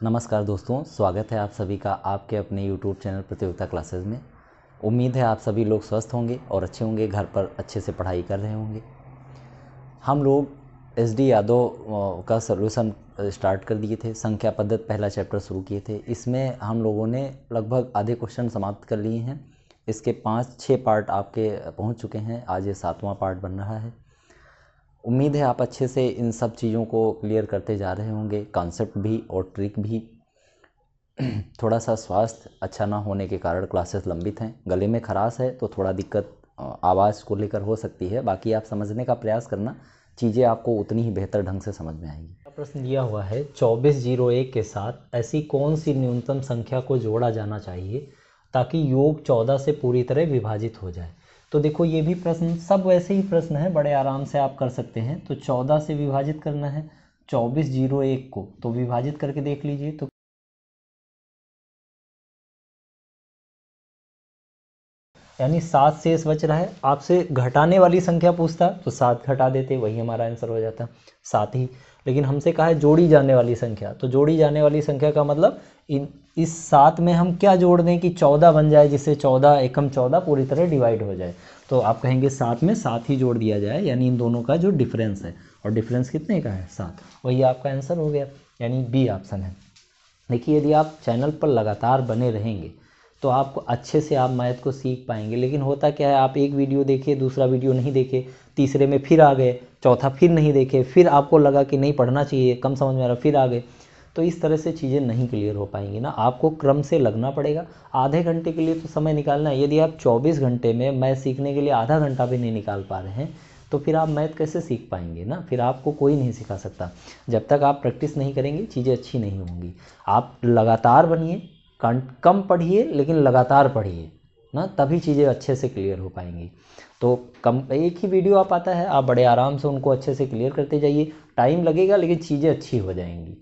नमस्कार दोस्तों, स्वागत है आप सभी का आपके अपने YouTube चैनल प्रतियोगिता क्लासेस में। उम्मीद है आप सभी लोग स्वस्थ होंगे और अच्छे होंगे, घर पर अच्छे से पढ़ाई कर रहे होंगे। हम लोग SD यादव का सॉल्यूशन स्टार्ट कर दिए थे, संख्या पद्धति पहला चैप्टर शुरू किए थे। इसमें हम लोगों ने लगभग आधे क्वेश्चन समाप्त कर लिए हैं। इसके 5-6 पार्ट आपके पहुंच चुके हैं। आज ये 7वां पार्ट बन रहा है। उम्मीद है आप अच्छे से इन सब चीज़ों को क्लियर करते जा रहे होंगे, कॉन्सेप्ट भी और ट्रिक भी। थोड़ा सा स्वास्थ्य अच्छा ना होने के कारण क्लासेस लंबित हैं। गले में खराश है तो थोड़ा दिक्कत आवाज़ को लेकर हो सकती है। बाकी आप समझने का प्रयास करना, चीज़ें आपको उतनी ही बेहतर ढंग से समझ में आएंगी। प्रश्न दिया हुआ है 2401 के साथ ऐसी कौन सी न्यूनतम संख्या को जोड़ा जाना चाहिए ताकि योग 14 से पूरी तरह विभाजित हो जाए। तो देखो ये भी प्रश्न सब वैसे ही प्रश्न है, बड़े आराम से आप कर सकते हैं। तो 14 से विभाजित करना है 2401 को, तो विभाजित करके देख लीजिए। तो यानी 7 शेष बच रहा है। आपसे घटाने वाली संख्या पूछता तो 7 घटा देते, वही हमारा आंसर हो जाता 7 ही। लेकिन हमसे कहा है जोड़ी जाने वाली संख्या, तो जोड़ी जाने वाली संख्या का मतलब इस 7 में हम क्या जोड़ दें कि 14 बन जाए, जिससे 14 एकम 14 पूरी तरह डिवाइड हो जाए। तो आप कहेंगे 7 में 7 ही जोड़ दिया जाए, यानी इन दोनों का जो डिफरेंस है, और डिफरेंस कितने का है 7, वही आपका आंसर हो गया, यानी बी ऑप्शन है। देखिए यदि आप चैनल पर लगातार बने रहेंगे तो आपको अच्छे से आप मैथ को सीख पाएंगे। लेकिन होता क्या है, आप एक वीडियो देखे, दूसरा वीडियो नहीं देखे, तीसरे में फिर आ गए, चौथा फिर नहीं देखे, फिर आपको लगा कि नहीं पढ़ना चाहिए, कम समझ में आ रहा, फिर आ गए। तो इस तरह से चीज़ें नहीं क्लियर हो पाएंगी ना। आपको क्रम से लगना पड़ेगा। आधे घंटे के लिए तो समय निकालना है। यदि आप 24 घंटे में मैथ सीखने के लिए आधा घंटा भी नहीं निकाल पा रहे हैं तो फिर आप मैथ कैसे सीख पाएंगे ना। फिर आपको कोई नहीं सिखा सकता। जब तक आप प्रैक्टिस नहीं करेंगे चीज़ें अच्छी नहीं होंगी। आप लगातार बनिए, कम पढ़िए लेकिन लगातार पढ़िए ना, तभी चीज़ें अच्छे से क्लियर हो पाएंगी। तो कम एक ही वीडियो आप आता है, आप बड़े आराम से उनको अच्छे से क्लियर करते जाइए। टाइम लगेगा लेकिन चीज़ें अच्छी हो जाएंगी।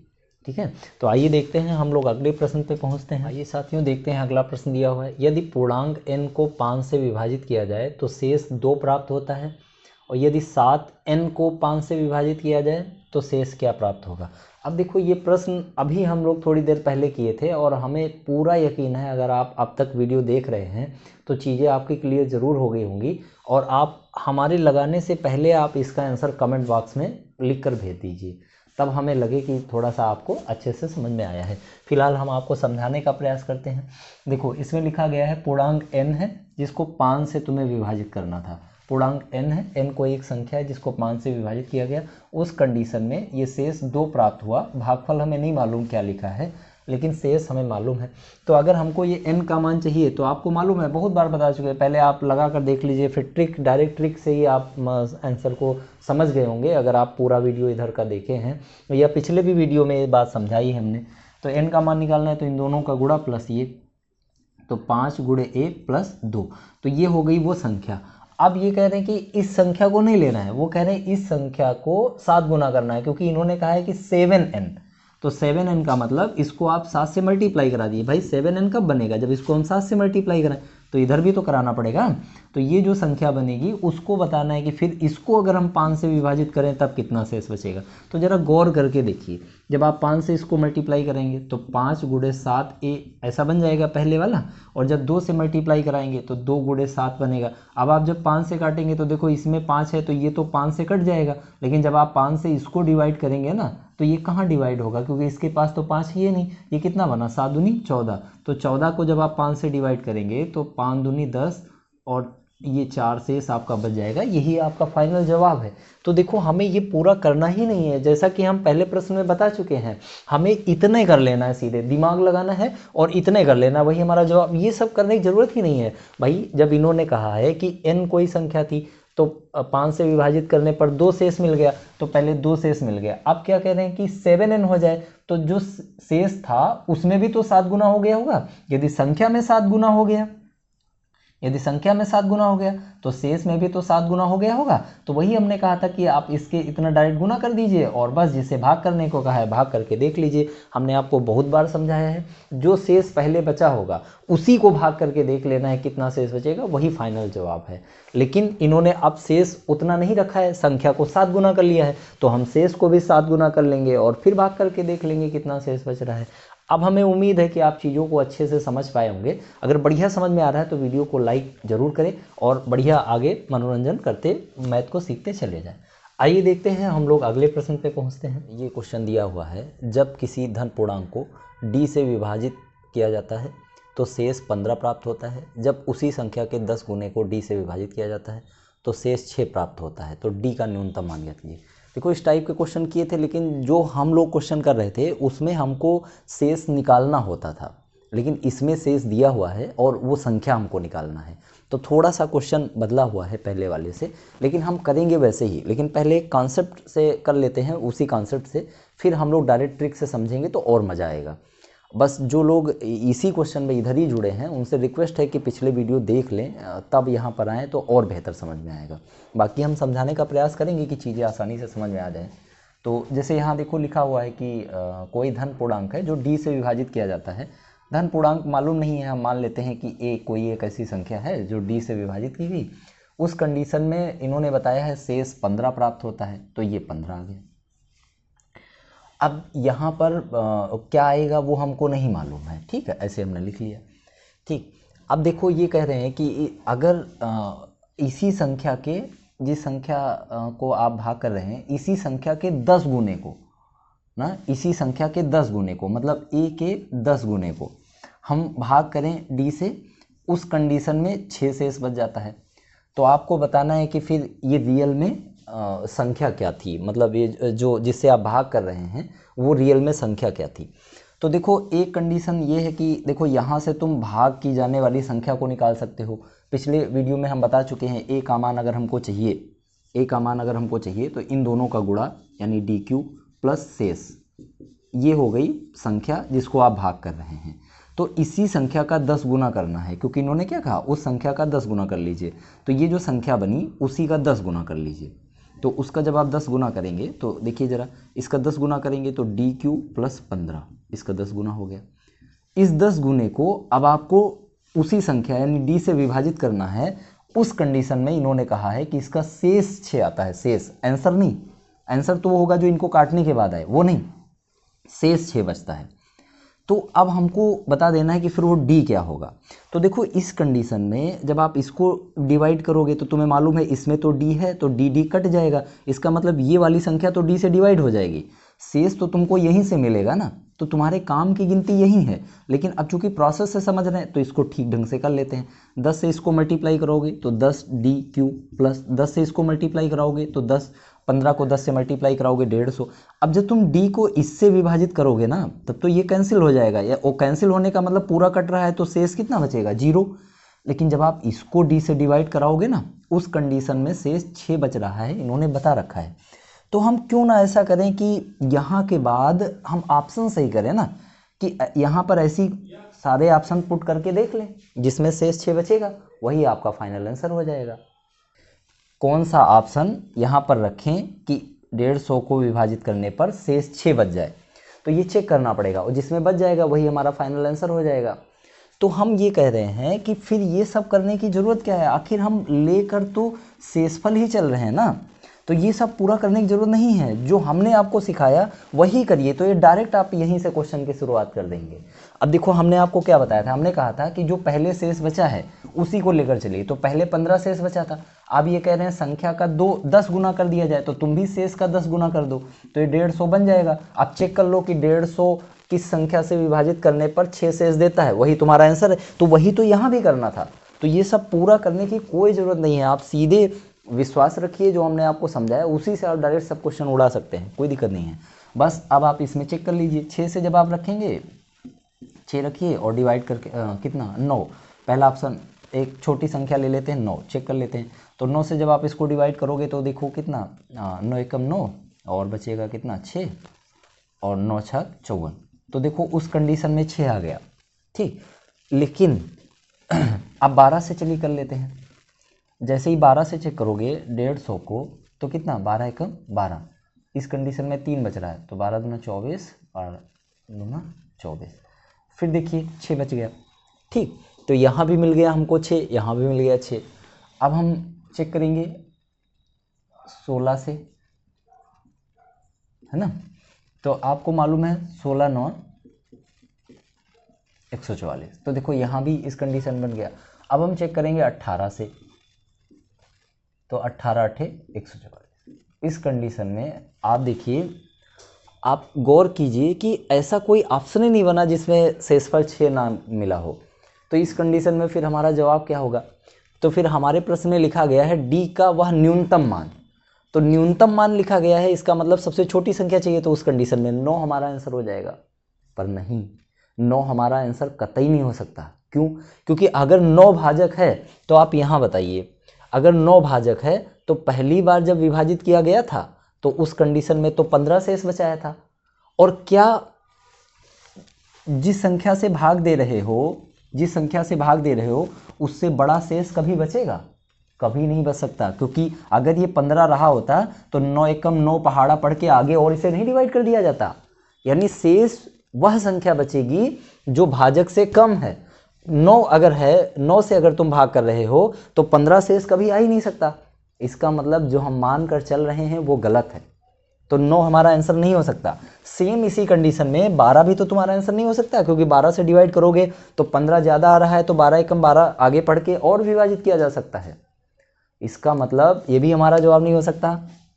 ठीक है, तो आइए देखते हैं, हम लोग अगले प्रश्न पे पहुंचते हैं। आइए साथियों देखते हैं अगला प्रश्न दिया हुआ है। यदि पूर्णांक n को 5 से विभाजित किया जाए तो शेष 2 प्राप्त होता है, और यदि 7n को 5 से विभाजित किया जाए तो शेष क्या प्राप्त होगा। अब देखो ये प्रश्न अभी हम लोग थोड़ी देर पहले किए थे, और हमें पूरा यकीन है अगर आप अब तक वीडियो देख रहे हैं तो चीज़ें आपकी क्लियर ज़रूर हो गई होंगी। और आप हमारे लगाने से पहले आप इसका आंसर कमेंट बॉक्स में लिख कर भेज दीजिए, तब हमें लगे कि थोड़ा सा आपको अच्छे से समझ में आया है। फिलहाल हम आपको समझाने का प्रयास करते हैं। देखो इसमें लिखा गया है पूर्णांक n है जिसको 5 से तुम्हें विभाजित करना था। पूर्णांक n है, n को एक संख्या है जिसको 5 से विभाजित किया गया। उस कंडीशन में ये शेष 2 प्राप्त हुआ। भागफल हमें नहीं मालूम क्या लिखा है, लेकिन शेष हमें मालूम है। तो अगर हमको ये n का मान चाहिए तो आपको मालूम है, बहुत बार बता चुके हैं, पहले आप लगा कर देख लीजिए, फिर डायरेक्ट ट्रिक से ही आप आंसर को समझ गए होंगे अगर आप पूरा वीडियो इधर का देखे हैं, या पिछले भी वीडियो में ये बात समझाई हमने। तो n का मान निकालना है तो इन दोनों का गुणा प्लस ये, तो 5 गुणे 1 प्लस 2, तो ये हो गई वो संख्या। अब ये कह रहे हैं कि इस संख्या को नहीं लेना है, वो कह रहे हैं इस संख्या को 7 गुना करना है, क्योंकि इन्होंने कहा है कि 7n। तो 7n का मतलब इसको आप 7 से मल्टीप्लाई करा दिए। भाई 7n कब बनेगा, जब इसको हम 7 से मल्टीप्लाई कराएं, तो इधर भी तो कराना पड़ेगा। तो ये जो संख्या बनेगी उसको बताना है कि फिर इसको अगर हम 5 से विभाजित करें तब कितना शेष बचेगा। तो ज़रा गौर करके देखिए, जब आप 5 से इसको मल्टीप्लाई करेंगे तो 5 गुणे 7 ऐसा बन जाएगा पहले वाला, और जब 2 से मल्टीप्लाई कराएंगे तो 2 गुणे 7 बनेगा। अब आप जब 5 से काटेंगे तो देखो इसमें 5 है तो ये तो 5 से कट जाएगा, लेकिन जब आप 5 से इसको डिवाइड करेंगे ना तो ये कहाँ डिवाइड होगा, क्योंकि इसके पास तो 5 ही है नहीं। ये कितना बना, 7 दूनी 14, तो 14 को जब आप 5 से डिवाइड करेंगे तो 5 दूनी 10, और ये 4 शेष आपका बच जाएगा। यही आपका फाइनल जवाब है। तो देखो हमें ये पूरा करना ही नहीं है, जैसा कि हम पहले प्रश्न में बता चुके हैं, हमें इतने कर लेना है, सीधे दिमाग लगाना है और इतने कर लेना, वही हमारा जवाब। ये सब करने की जरूरत ही नहीं है भाई। जब इन्होंने कहा है कि n कोई संख्या थी तो 5 से विभाजित करने पर 2 शेष मिल गया, तो पहले 2 शेष मिल गया। अब क्या कह रहे हैं कि 7n हो जाए, तो जो शेष था उसमें भी तो 7 गुना हो गया होगा। यदि संख्या में 7 गुना हो गया, यदि संख्या में 7 गुना हो गया तो शेष में भी तो 7 गुना हो गया होगा। तो वही हमने कहा था कि आप इसके इतना डायरेक्ट गुना कर दीजिए, और बस जिसे भाग करने को कहा है भाग करके देख लीजिए। हमने आपको बहुत बार समझाया है, जो शेष पहले बचा होगा उसी को भाग करके देख लेना है कितना शेष बचेगा, वही फाइनल जवाब है। लेकिन इन्होंने अब शेष उतना नहीं रखा है, संख्या को 7 गुना कर लिया है, तो हम शेष को भी 7 गुना कर लेंगे और फिर भाग करके देख लेंगे कितना शेष बच रहा है। अब हमें उम्मीद है कि आप चीज़ों को अच्छे से समझ पाए होंगे। अगर बढ़िया समझ में आ रहा है तो वीडियो को लाइक ज़रूर करें और बढ़िया आगे मनोरंजन करते मैथ को सीखते चले जाएं। आइए देखते हैं, हम लोग अगले प्रश्न पे पहुंचते हैं। ये क्वेश्चन दिया हुआ है, जब किसी धन पूर्णांक को d से विभाजित किया जाता है तो शेष 15 प्राप्त होता है। जब उसी संख्या के 10 गुने को d से विभाजित किया जाता है तो शेष 6 प्राप्त होता है। तो d का न्यूनतम मान ज्ञात कीजिए। देखो इस टाइप के क्वेश्चन किए थे, लेकिन जो हम लोग क्वेश्चन कर रहे थे उसमें हमको शेष निकालना होता था, लेकिन इसमें शेष दिया हुआ है और वो संख्या हमको निकालना है। तो थोड़ा सा क्वेश्चन बदला हुआ है पहले वाले से, लेकिन हम करेंगे वैसे ही। लेकिन पहले कॉन्सेप्ट से कर लेते हैं, उसी कॉन्सेप्ट से फिर हम लोग डायरेक्ट ट्रिक से समझेंगे तो और मज़ा आएगा। बस जो लोग इसी क्वेश्चन में इधर ही जुड़े हैं उनसे रिक्वेस्ट है कि पिछले वीडियो देख लें, तब यहाँ पर आएँ तो और बेहतर समझ में आएगा। बाकी हम समझाने का प्रयास करेंगे कि चीज़ें आसानी से समझ में आ जाएँ। तो जैसे यहाँ देखो लिखा हुआ है कि कोई धन पूर्णांक है जो d से विभाजित किया जाता है। धन पूर्णांक मालूम नहीं है, हम मान लेते हैं कि कोई एक ऐसी संख्या है जो d से विभाजित की गई। उस कंडीशन में इन्होंने बताया है शेष 15 प्राप्त होता है, तो ये 15 आ गया। अब यहाँ पर क्या आएगा वो हमको नहीं मालूम है, ठीक है, ऐसे हमने लिख लिया। ठीक, अब देखो ये कह रहे हैं कि अगर इसी संख्या के, जिस संख्या को आप भाग कर रहे हैं, इसी संख्या के 10 गुने को ना, इसी संख्या के 10 गुने को, मतलब a के 10 गुने को हम भाग करें d से, उस कंडीशन में 6 शेष बच जाता है। तो आपको बताना है कि फिर ये रियल में संख्या क्या थी, मतलब ये जो जिससे आप भाग कर रहे हैं वो रियल में संख्या क्या थी। तो देखो एक कंडीशन ये है कि देखो यहाँ से तुम भाग की जाने वाली संख्या को निकाल सकते हो। पिछले वीडियो में हम बता चुके हैं a का मान अगर हमको चाहिए, a का मान अगर हमको चाहिए तो इन दोनों का गुणा यानी dq प्लस शेष, ये हो गई संख्या जिसको आप भाग कर रहे हैं। तो इसी संख्या का 10 गुना करना है, क्योंकि इन्होंने क्या कहा, उस संख्या का 10 गुना कर लीजिए। तो ये जो संख्या बनी उसी का 10 गुना कर लीजिए। तो उसका जब आप 10 गुना करेंगे तो देखिए ज़रा, इसका 10 गुना करेंगे तो dq प्लस 15, इसका 10 गुना हो गया। इस 10 गुने को अब आपको उसी संख्या यानी d से विभाजित करना है। उस कंडीशन में इन्होंने कहा है कि इसका शेष 6 आता है, शेष, आंसर नहीं। आंसर तो वो होगा जो इनको काटने के बाद आए, वो नहीं, शेष 6 बचता है। तो अब हमको बता देना है कि फिर वो d क्या होगा। तो देखो इस कंडीशन में जब आप इसको डिवाइड करोगे तो तुम्हें मालूम है इसमें तो d है, तो d कट जाएगा। इसका मतलब ये वाली संख्या तो d से डिवाइड हो जाएगी, शेष तो तुमको यहीं से मिलेगा ना। तो तुम्हारे काम की गिनती यही है। लेकिन अब चूंकि प्रोसेस से समझ रहे हैं तो इसको ठीक ढंग से कर लेते हैं। 10 से इसको मल्टीप्लाई करोगे तो 10dq प्लस 10 से इसको मल्टीप्लाई कराओगे तो 10, 15 को 10 से मल्टीप्लाई कराओगे 150। अब जब तुम d को इससे विभाजित करोगे ना तब तो ये कैंसिल हो जाएगा, या वो कैंसिल होने का मतलब पूरा कट रहा है तो शेष कितना बचेगा, 0। लेकिन जब आप इसको d से डिवाइड कराओगे ना उस कंडीशन में शेष 6 बच रहा है, इन्होंने बता रखा है। तो हम क्यों ना ऐसा करें कि यहाँ के बाद हम ऑप्शन सही करें ना, कि यहाँ पर ऐसी सारे ऑप्शन पुट करके देख लें जिसमें शेष 6 बचेगा, वही आपका फाइनल आंसर हो जाएगा। कौन सा ऑप्शन यहाँ पर रखें कि 150 को विभाजित करने पर शेष 6 बच जाए, तो ये चेक करना पड़ेगा और जिसमें बच जाएगा वही हमारा फाइनल आंसर हो जाएगा। तो हम ये कह रहे हैं कि फिर ये सब करने की ज़रूरत क्या है, आखिर हम लेकर तो शेषफल ही चल रहे हैं ना। तो ये सब पूरा करने की ज़रूरत नहीं है, जो हमने आपको सिखाया वही करिए। तो ये डायरेक्ट आप यहीं से क्वेश्चन की शुरुआत कर देंगे। अब देखो हमने आपको क्या बताया था, हमने कहा था कि जो पहले शेष बचा है उसी को लेकर चलिए। तो पहले 15 शेष बचा था, अब ये कह रहे हैं संख्या का 10 गुना कर दिया जाए, तो तुम भी शेष का 10 गुना कर दो तो ये 150 बन जाएगा। अब चेक कर लो कि 150 किस संख्या से विभाजित करने पर 6 शेष देता है, वही तुम्हारा आंसर है। तो वही तो यहाँ भी करना था। तो ये सब पूरा करने की कोई ज़रूरत नहीं है, आप सीधे विश्वास रखिए जो हमने आपको समझाया उसी से आप डायरेक्ट सब क्वेश्चन उड़ा सकते हैं, कोई दिक्कत नहीं है। बस अब आप इसमें चेक कर लीजिए, 6 से जब आप रखेंगे, 6 रखिए और डिवाइड करके कितना, 9। पहला ऑप्शन एक छोटी संख्या ले लेते हैं 9, चेक कर लेते हैं। तो 9 से जब आप इसको डिवाइड करोगे तो देखो कितना, 9 एकम 9 और बचेगा कितना 6 और 9 छक 54। तो देखो उस कंडीशन में 6 आ गया, ठीक। लेकिन अब 12 से चलिए कर लेते हैं। जैसे ही 12 से चेक करोगे 150 को तो कितना, 12 एकम 12। इस कंडीशन में 3 बच रहा है तो 12 दूना 24, 12 दूना 24। फिर देखिए 6 बच गया, ठीक। तो यहाँ भी मिल गया हमको 6, यहाँ भी मिल गया 6। अब हम चेक करेंगे 16 से, है ना। तो आपको मालूम है 16 9 144। तो देखो यहाँ भी इस कंडीशन बन गया। अब हम चेक करेंगे 18 से, तो 18 अठे 144। इस कंडीशन में आप देखिए, आप गौर कीजिए कि ऐसा कोई ऑप्शन ही नहीं बना जिसमें शेषफल 6 ना मिला हो। तो इस कंडीशन में फिर हमारा जवाब क्या होगा? तो फिर हमारे प्रश्न में लिखा गया है डी का वह न्यूनतम मान। तो न्यूनतम मान लिखा गया है, इसका मतलब सबसे छोटी संख्या चाहिए, तो उस कंडीशन में 9 हमारा आंसर हो जाएगा। पर नहीं, 9 हमारा आंसर कतई नहीं हो सकता। क्यों? क्योंकि अगर 9 भाजक है तो आप यहाँ बताइए, अगर 9 भाजक है तो पहली बार जब विभाजित किया गया था तो उस कंडीशन में तो 15 शेष बचाया था। और क्या जिस संख्या से भाग दे रहे हो उससे बड़ा शेष कभी बचेगा? कभी नहीं बच सकता। क्योंकि अगर ये 15 रहा होता तो 9 एकम 9 पहाड़ा पढ़ के आगे और इसे नहीं डिवाइड कर दिया जाता। यानी शेष वह संख्या बचेगी जो भाजक से कम है। 9 अगर है, 9 से अगर तुम भाग कर रहे हो तो 15 शेष कभी आ ही नहीं सकता। इसका मतलब जो हम मान कर चल रहे हैं वो गलत है। तो 9 हमारा आंसर नहीं हो सकता। सेम इसी कंडीशन में 12 भी तो तुम्हारा आंसर नहीं हो सकता, क्योंकि 12 से डिवाइड करोगे तो 15 ज़्यादा आ रहा है, तो 12 एकम 12 आगे पढ़ के और विभाजित किया जा सकता है। इसका मतलब ये भी हमारा जवाब नहीं हो सकता।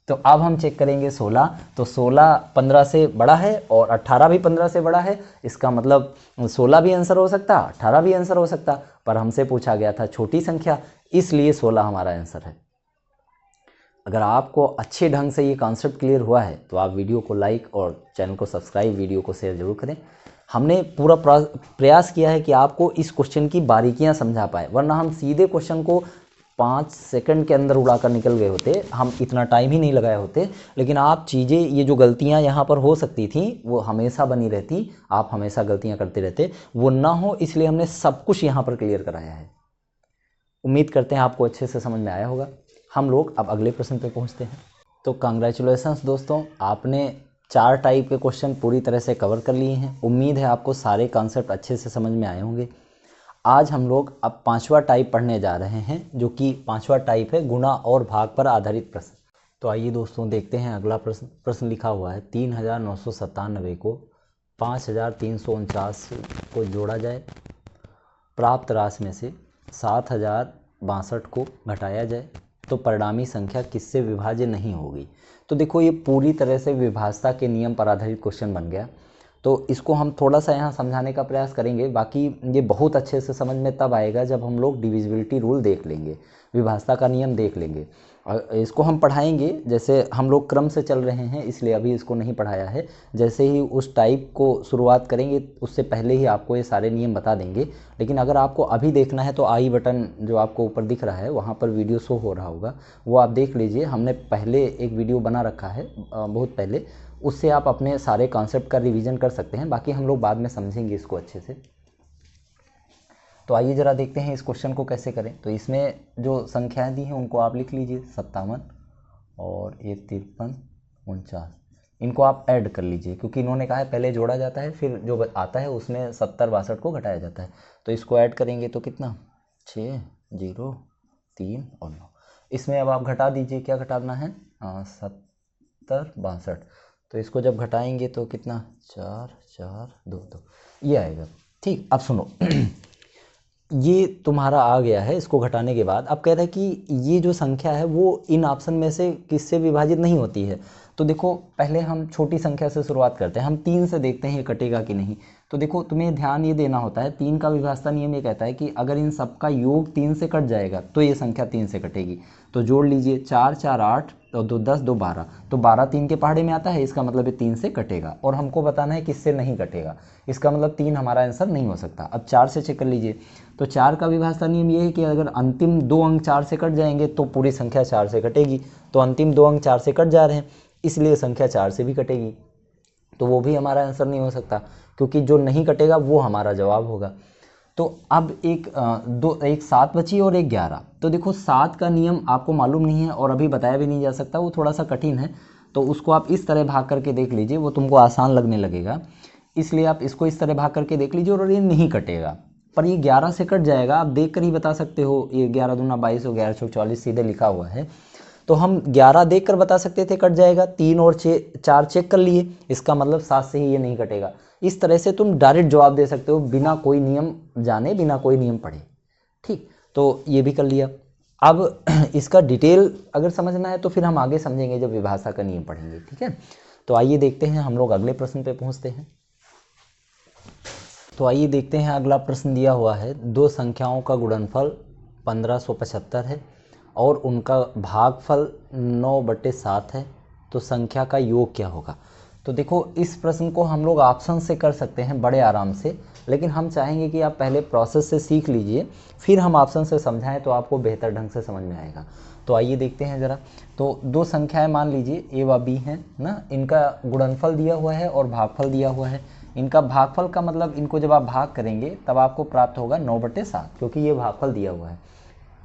तो अब हम चेक करेंगे 16। तो 16 15 से बड़ा है और 18 भी 15 से बड़ा है। इसका मतलब 16 भी आंसर हो सकता, 18 भी आंसर हो सकता, पर हमसे पूछा गया था छोटी संख्या, इसलिए 16 हमारा आंसर है। अगर आपको अच्छे ढंग से ये कॉन्सेप्ट क्लियर हुआ है तो आप वीडियो को लाइक और चैनल को सब्सक्राइब, वीडियो को शेयर जरूर करें। हमने पूरा प्रयास किया है कि आपको इस क्वेश्चन की बारीकियां समझा पाए, वरना हम सीधे क्वेश्चन को 5 सेकंड के अंदर उड़ाकर निकल गए होते, हम इतना टाइम ही नहीं लगाए होते। लेकिन आप चीज़ें, ये जो गलतियां यहाँ पर हो सकती थी वो हमेशा बनी रहती, आप हमेशा गलतियां करते रहते, वो ना हो इसलिए हमने सब कुछ यहाँ पर क्लियर कराया है। उम्मीद करते हैं आपको अच्छे से समझ में आया होगा। हम लोग अब अगले प्रश्न पे पहुंचते हैं। तो कांग्रेचुलेसन्स दोस्तों, आपने 4 टाइप के क्वेश्चन पूरी तरह से कवर कर लिए हैं। उम्मीद है आपको सारे कॉन्सेप्ट अच्छे से समझ में आए होंगे। आज हम लोग अब 5वां टाइप पढ़ने जा रहे हैं, जो कि 5वां टाइप है गुणा और भाग पर आधारित प्रश्न। तो आइए दोस्तों देखते हैं अगला प्रश्न। प्रश्न लिखा हुआ है 3997 को 5349 को जोड़ा जाए, प्राप्त राशि में से 7062 को घटाया जाए तो परिणामी संख्या किससे विभाज्य नहीं होगी। तो देखो ये पूरी तरह से विभाज्यता के नियम पर आधारित क्वेश्चन बन गया। तो इसको हम थोड़ा सा यहाँ समझाने का प्रयास करेंगे। बाकी ये बहुत अच्छे से समझ में तब आएगा जब हम लोग डिविजिबिलिटी रूल देख लेंगे, विभाज्यता का नियम देख लेंगे। और इसको हम पढ़ाएंगे, जैसे हम लोग क्रम से चल रहे हैं इसलिए अभी इसको नहीं पढ़ाया है। जैसे ही उस टाइप को शुरुआत करेंगे उससे पहले ही आपको ये सारे नियम बता देंगे। लेकिन अगर आपको अभी देखना है तो आई बटन जो आपको ऊपर दिख रहा है वहाँ पर वीडियो शो हो रहा होगा, वो आप देख लीजिए। हमने पहले एक वीडियो बना रखा है बहुत पहले, उससे आप अपने सारे कॉन्सेप्ट का रिवीजन कर सकते हैं। बाकी हम लोग बाद में समझेंगे इसको अच्छे से। तो आइए ज़रा देखते हैं इस क्वेश्चन को कैसे करें। तो इसमें जो संख्याएं दी हैं उनको आप लिख लीजिए, 57 और ये 53 49, इनको आप ऐड कर लीजिए, क्योंकि इन्होंने कहा है पहले जोड़ा जाता है फिर जो आता है उसमें 70 62 को घटाया जाता है। तो इसको ऐड करेंगे तो कितना, 6 0 3 और 9। इसमें अब आप घटा दीजिए, क्या घटाना है, 70 62। तो इसको जब घटाएंगे तो कितना, 4 4 2 2 ये आएगा। ठीक, अब सुनो ये तुम्हारा आ गया है। इसको घटाने के बाद अब कह रहा है कि ये जो संख्या है वो इन ऑप्शन में से किससे विभाजित नहीं होती है। तो देखो पहले हम छोटी संख्या से शुरुआत करते हैं, हम 3 से देखते हैं ये कटेगा कि नहीं। तो देखो तुम्हें ध्यान ये देना होता है, 3 का विभाज्यता नियम ये कहता है कि अगर इन सब का योग 3 से कट जाएगा तो ये संख्या 3 से कटेगी। तो जोड़ लीजिए, 4 4 8 और 2 10 2 12, तो 12 3 के पहाड़े में आता है, इसका मतलब ये 3 से कटेगा। और हमको बताना है किससे नहीं कटेगा, इसका मतलब 3 हमारा आंसर नहीं हो सकता। अब 4 से चेक कर लीजिए, तो 4 का विभाज्यता नियम ये है कि अगर अंतिम 2 अंक 4 से कट जाएंगे तो पूरी संख्या 4 से कटेगी। तो अंतिम 2 अंक 4 से कट जा रहे हैं इसलिए संख्या 4 से भी कटेगी, तो वो भी हमारा आंसर नहीं हो सकता, क्योंकि जो नहीं कटेगा वो हमारा जवाब होगा। तो अब एक 7 बची और एक 11। तो देखो 7 का नियम आपको मालूम नहीं है और अभी बताया भी नहीं जा सकता, वो थोड़ा सा कठिन है। तो उसको आप इस तरह भाग करके देख लीजिए, वो तुमको आसान लगने लगेगा, इसलिए आप इसको इस तरह भाग करके देख लीजिए और ये नहीं कटेगा। पर ये 11 से कट जाएगा, आप देख कर ही बता सकते हो। ये 11 दूना 22 और 11 चौक 44 सीधे लिखा हुआ है, तो हम 11 देख कर बता सकते थे कट जाएगा। 3 और 4 चेक कर लिए, इसका मतलब 7 से ही ये नहीं कटेगा। इस तरह से तुम डायरेक्ट जवाब दे सकते हो बिना कोई नियम जाने, बिना कोई नियम पढ़े। ठीक, तो ये भी कर लिया। अब इसका डिटेल अगर समझना है तो फिर हम आगे समझेंगे जब विभाषा का नियम पढ़ेंगे। ठीक है, तो आइए देखते हैं, हम लोग अगले प्रश्न पे पहुंचते हैं। तो आइए देखते हैं, अगला प्रश्न दिया हुआ है, दो संख्याओं का गुणनफल 1575 है और उनका भागफल 9/7 है, तो संख्या का योग क्या होगा। तो देखो, इस प्रश्न को हम लोग ऑप्शन से कर सकते हैं बड़े आराम से, लेकिन हम चाहेंगे कि आप पहले प्रोसेस से सीख लीजिए, फिर हम ऑप्शन से समझाएं तो आपको बेहतर ढंग से समझ में आएगा। तो आइए देखते हैं ज़रा। तो दो संख्याएं मान लीजिए ए व बी हैं ना, इनका गुणनफल दिया हुआ है और भागफल दिया हुआ है। इनका भागफल का मतलब इनको जब आप भाग करेंगे तब आपको प्राप्त होगा 9/7, क्योंकि ये भागफल दिया हुआ है।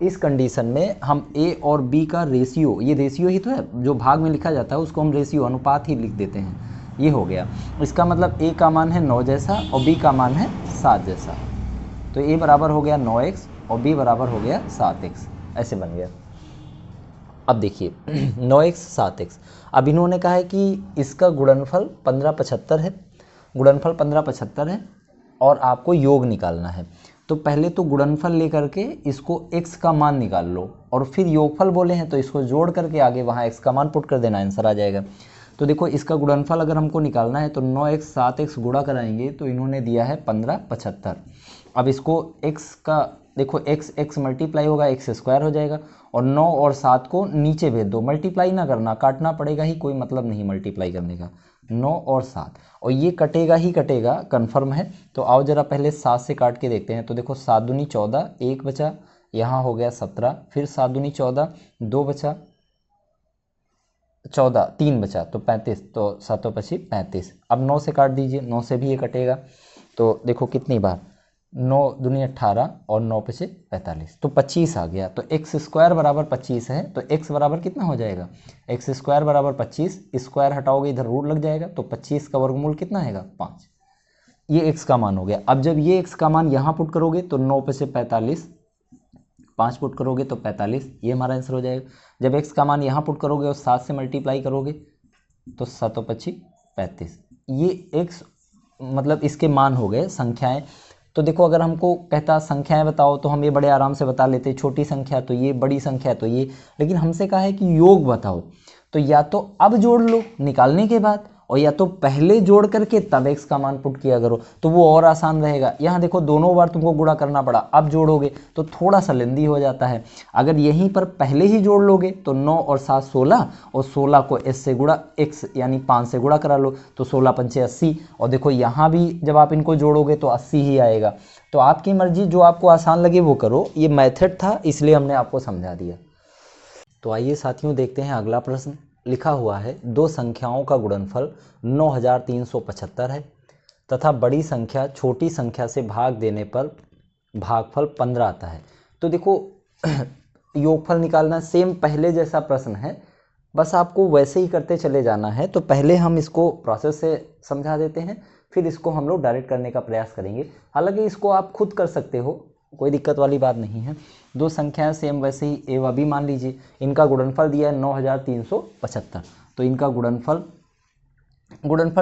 इस कंडीशन में हम ए और बी का रेशियो, ये रेशियो ही तो है जो भाग में लिखा जाता है, उसको हम रेशियो अनुपात ही लिख देते हैं। ये हो गया, इसका मतलब ए का मान है 9 जैसा और बी का मान है 7 जैसा। तो ए बराबर हो गया 9x और बी बराबर हो गया 7x, ऐसे बन गया। अब देखिए 9x 7x, अब इन्होंने कहा है कि इसका गुणनफल 1575 है, गुणनफल 1575 है और आपको योग निकालना है। तो पहले तो गुणनफल लेकर के इसको x का मान निकाल लो और फिर योगफल बोले हैं तो इसको जोड़ करके आगे वहाँ x का मान पुट कर देना, आंसर आ जाएगा। तो देखो, इसका गुणनफल अगर हमको निकालना है तो 9x 7x गुणा कराएंगे तो इन्होंने दिया है 1575। अब इसको x का देखो, x मल्टीप्लाई होगा x² हो जाएगा और 9 और 7 को नीचे भेज दो, मल्टीप्लाई ना करना, काटना पड़ेगा ही, कोई मतलब नहीं मल्टीप्लाई करने का। 9 और 7 और ये कटेगा ही कटेगा, कन्फर्म है। तो आओ जरा पहले 7 से काट के देखते हैं। तो देखो 7 दूनी 14, 1 बचा, यहाँ हो गया 17, फिर 7 दूनी 14, 2 बचा, 14, 3 बचा तो 35, तो 7 पची 35। अब 9 से काट दीजिए, 9 से भी ये कटेगा। तो देखो कितनी बार, 9 दूनी 18 और 9 पचे 45, तो 25 आ गया। तो x² बराबर 25 है, तो x बराबर कितना हो जाएगा, x² बराबर 25, स्क्वायर हटाओगे इधर रूट लग जाएगा, तो 25 का वर्गमूल कितना आएगा 5। ये x का मान हो गया। अब जब ये x का मान यहाँ पुट करोगे तो 9 पे से 45, 5 पुट करोगे तो 45, ये हमारा आंसर हो जाएगा। जब x का मान यहाँ पुट करोगे और 7 से मल्टीप्लाई करोगे तो 7 पची 35, ये x मतलब इसके मान हो गए संख्याएं। तो देखो, अगर हमको कहता संख्याएं बताओ तो हम ये बड़े आराम से बता लेते, छोटी संख्या तो ये, बड़ी संख्या तो ये, लेकिन हमसे कहा है कि योग बताओ। तो या तो अब जोड़ लो निकालने के बाद, और या तो पहले जोड़ करके तब x का मान पुट किया करो, तो वो और आसान रहेगा। यहाँ देखो दोनों बार तुमको गुणा करना पड़ा, अब जोड़ोगे तो थोड़ा सा लेंदी हो जाता है। अगर यहीं पर पहले ही जोड़ लोगे तो 9 और 7 16, और 16 को s से गुणा, x यानी 5 से गुणा करा लो तो 16 पंचे 80, और देखो यहाँ भी जब आप इनको जोड़ोगे तो 80 ही आएगा। तो आपकी मर्जी, जो आपको आसान लगे वो करो, ये मैथड था इसलिए हमने आपको समझा दिया। तो आइए साथियों देखते हैं अगला प्रश्न। लिखा हुआ है, दो संख्याओं का गुणनफल 9375 है तथा बड़ी संख्या छोटी संख्या से भाग देने पर भागफल 15 आता है। तो देखो योगफल निकालना सेम पहले जैसा प्रश्न है, बस आपको वैसे ही करते चले जाना है। तो पहले हम इसको प्रोसेस से समझा देते हैं, फिर इसको हम लोग डायरेक्ट करने का प्रयास करेंगे। हालांकि इसको आप खुद कर सकते हो, कोई दिक्कत वाली बात नहीं है। दो संख्याएं सेम वैसे ही ए व बी मान लीजिए, इनका गुणनफल दिया है 9375। तो इनका गुणनफल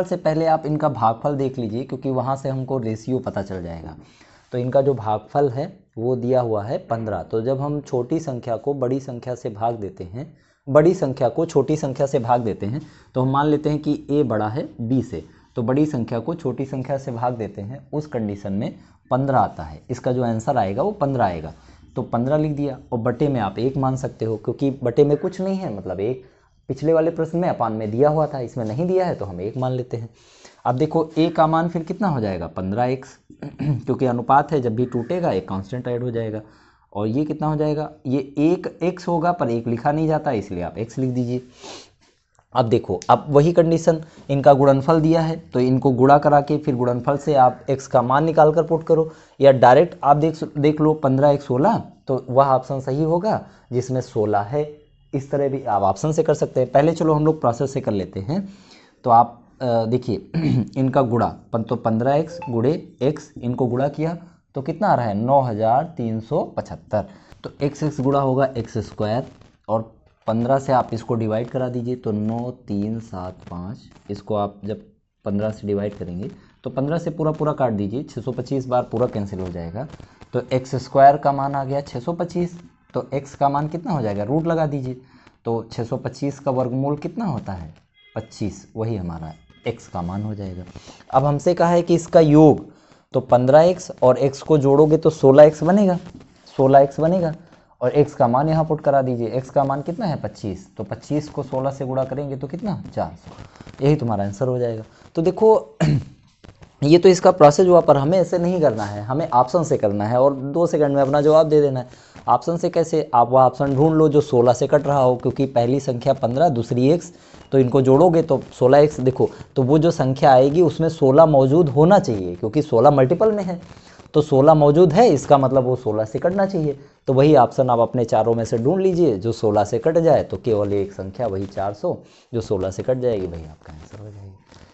से पहले आप इनका भागफल देख लीजिए, क्योंकि वहाँ से हमको रेशियो पता चल जाएगा। तो इनका जो भागफल है वो दिया हुआ है 15। तो जब हम छोटी संख्या को बड़ी संख्या से भाग देते हैं, बड़ी संख्या को छोटी संख्या से भाग देते हैं, तो हम मान लेते हैं कि ए बड़ा है बी से, तो बड़ी संख्या को छोटी संख्या से भाग देते हैं, उस कंडीशन में 15 आता है। इसका जो आंसर आएगा वो 15 आएगा। तो 15 लिख दिया, और बटे में आप 1 मान सकते हो, क्योंकि बटे में कुछ नहीं है, मतलब 1 पिछले वाले प्रश्न में अपान में दिया हुआ था, इसमें नहीं दिया है तो हम 1 मान लेते हैं। अब देखो a का मान फिर कितना हो जाएगा 15x, क्योंकि अनुपात है, जब भी टूटेगा एक कांस्टेंट ऐड हो जाएगा। और ये कितना हो जाएगा, ये 1x होगा पर 1 लिखा नहीं जाता, इसलिए आप x लिख दीजिए। अब देखो, अब वही कंडीशन, इनका गुणनफल दिया है तो इनको गुणा करा के फिर गुणनफल से आप x का मान निकाल कर पुट करो, या डायरेक्ट आप देख लो 15x 16, तो वह ऑप्शन सही होगा जिसमें 16 है। इस तरह भी आप ऑप्शन से कर सकते हैं। पहले चलो हम लोग प्रोसेस से कर लेते हैं। तो आप देखिए इनका गुणा, तो 15x गुणे x, इनको गुणा किया तो कितना आ रहा है 9375। तो x गुणा होगा x², और 15 से आप इसको डिवाइड करा दीजिए तो 9375, इसको आप जब 15 से डिवाइड करेंगे तो 15 से पूरा पूरा काट दीजिए, 625 बार पूरा कैंसिल हो जाएगा। तो एक्स स्क्वायर का मान आ गया 625, तो एक्स का मान कितना हो जाएगा, रूट लगा दीजिए। तो 625 का वर्गमूल कितना होता है, 25, वही हमारा एक्स का मान हो जाएगा। अब हमसे कहा है कि इसका योग, तो 15x और x को जोड़ोगे तो 16x बनेगा, 16x बनेगा, और x का मान यहाँ पुट करा दीजिए। x का मान कितना है 25, तो 25 को 16 से गुणा करेंगे तो कितना 400, यही तुम्हारा आंसर हो जाएगा। तो देखो ये तो इसका प्रोसेस हुआ, पर हमें ऐसे नहीं करना है, हमें ऑप्शन से करना है और 2 सेकंड में अपना जवाब दे देना है। ऑप्शन से कैसे, आप वह ऑप्शन ढूंढ लो जो 16 से कट रहा हो, क्योंकि पहली संख्या 15, दूसरी x, तो इनको जोड़ोगे तो 16x। देखो तो वो जो संख्या आएगी उसमें 16 मौजूद होना चाहिए, क्योंकि 16 मल्टीपल में है, तो 16 मौजूद है, इसका मतलब वो 16 से कटना चाहिए। तो वही ऑप्शन आप अपने चारों में से ढूंढ लीजिए, जो 16 से कट जाए तो केवल एक संख्या वही 400 जो 16 से कट जाएगी वही आपका आंसर हो जाएगी।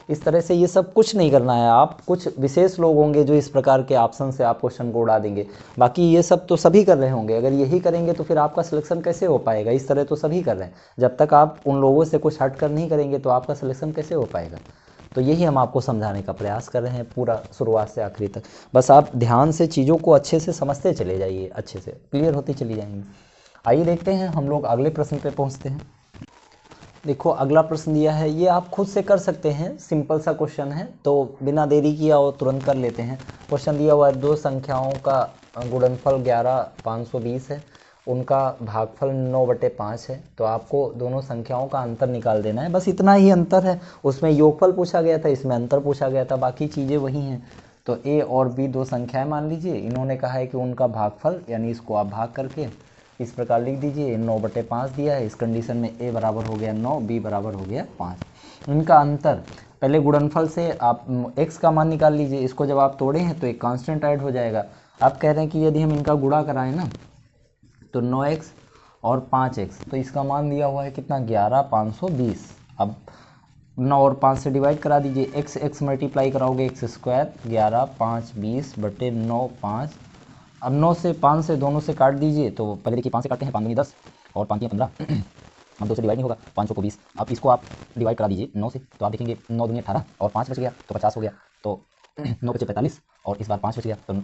इस तरह से ये सब कुछ नहीं करना है, आप कुछ विशेष लोग होंगे जो इस प्रकार के ऑप्शन से आप क्वेश्चन को उड़ा देंगे, बाकी ये सब तो सभी कर रहे होंगे। अगर यही करेंगे तो फिर आपका सिलेक्शन कैसे हो पाएगा, इस तरह तो सभी कर रहे हैं, जब तक आप उन लोगों से कुछ हट कर नहीं करेंगे तो आपका सिलेक्शन कैसे हो पाएगा। तो यही हम आपको समझाने का प्रयास कर रहे हैं पूरा शुरुआत से आखिरी तक। बस आप ध्यान से चीज़ों को अच्छे से समझते चले जाइए, अच्छे से क्लियर होती चली जाएंगी। आइए देखते हैं हम लोग अगले प्रश्न पे पहुंचते हैं। देखो अगला प्रश्न दिया है, ये आप खुद से कर सकते हैं, सिंपल सा क्वेश्चन है, तो बिना देरी किए और तुरंत कर लेते हैं। क्वेश्चन दिया हुआ है, दो संख्याओं का गुणनफल 11,520 है, उनका भागफल 9/5 है, तो आपको दोनों संख्याओं का अंतर निकाल देना है। बस इतना ही अंतर है, उसमें योगफल पूछा गया था, इसमें अंतर पूछा गया था, बाकी चीज़ें वही हैं। तो ए और बी दो संख्याएं मान लीजिए, इन्होंने कहा है कि उनका भागफल, यानी इसको आप भाग करके इस प्रकार लिख दीजिए, 9/5 दिया है। इस कंडीशन में ए बराबर हो गया 9, बी बराबर हो गया 5। इनका अंतर, पहले गुणनफल से आप x का मान निकाल लीजिए, इसको जब आप तोड़े हैं तो एक कांस्टेंट ऐड हो जाएगा। आप कह रहे हैं कि यदि हम इनका गुणा कराएं ना तो 9x और 5x, तो इसका मान दिया हुआ है कितना, 11,520। अब 9 और 5 से डिवाइड करा दीजिए, x मल्टीप्लाई कराओगे x स्क्वायर, 11,520/9 5। अब 9 से 5 से दोनों से काट दीजिए, तो पहले देखिए 5 से काटते हैं, 5 दूनी 10 और 5 15 अब 2 से डिवाइड नहीं होगा, 500 को 20। अब इसको आप डिवाइड करा दीजिए 9 से, तो आप देखेंगे 9 दूनी 18 और 5 बच गया तो 50 हो गया, तो 9 बचे 45 और इस बार 5 बच गया तो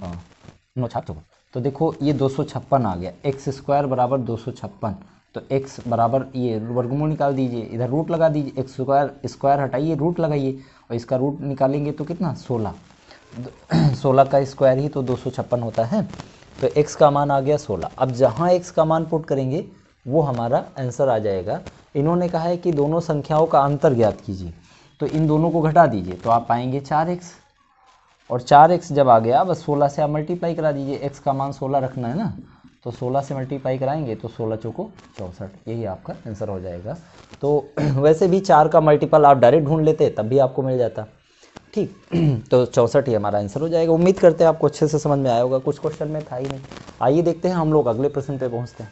9 छाप होगा। तो देखो ये 256 आ गया, एक्स स्क्वायर बराबर 256। तो x बराबर, ये वर्गमूल निकाल दीजिए, इधर रूट लगा दीजिए, एक्स स्क्वायर हटाइए, रूट लगाइए, और इसका रूट निकालेंगे तो कितना 16, 16 का स्क्वायर ही तो 256 होता है। तो x का मान आ गया 16। अब जहाँ x का मान पुट करेंगे वो हमारा आंसर आ जाएगा। इन्होंने कहा है कि दोनों संख्याओं का अंतर ज्ञात कीजिए, तो इन दोनों को घटा दीजिए, तो आप पाएंगे 4x, और 4x जब आ गया बस 16 से आप मल्टीप्लाई करा दीजिए, x का मान 16 रखना है ना, तो 16 से मल्टीप्लाई कराएंगे तो 16 चौको 64, यही आपका आंसर हो जाएगा। तो वैसे भी 4 का मल्टीपल आप डायरेक्ट ढूंढ लेते तब भी आपको मिल जाता, ठीक। तो 64 ही हमारा आंसर हो जाएगा। उम्मीद करते हैं आपको अच्छे से समझ में आया होगा, कुछ क्वेश्चन में था ही नहीं। आइए देखते हैं हम लोग अगले प्रश्न पे पहुंचते हैं।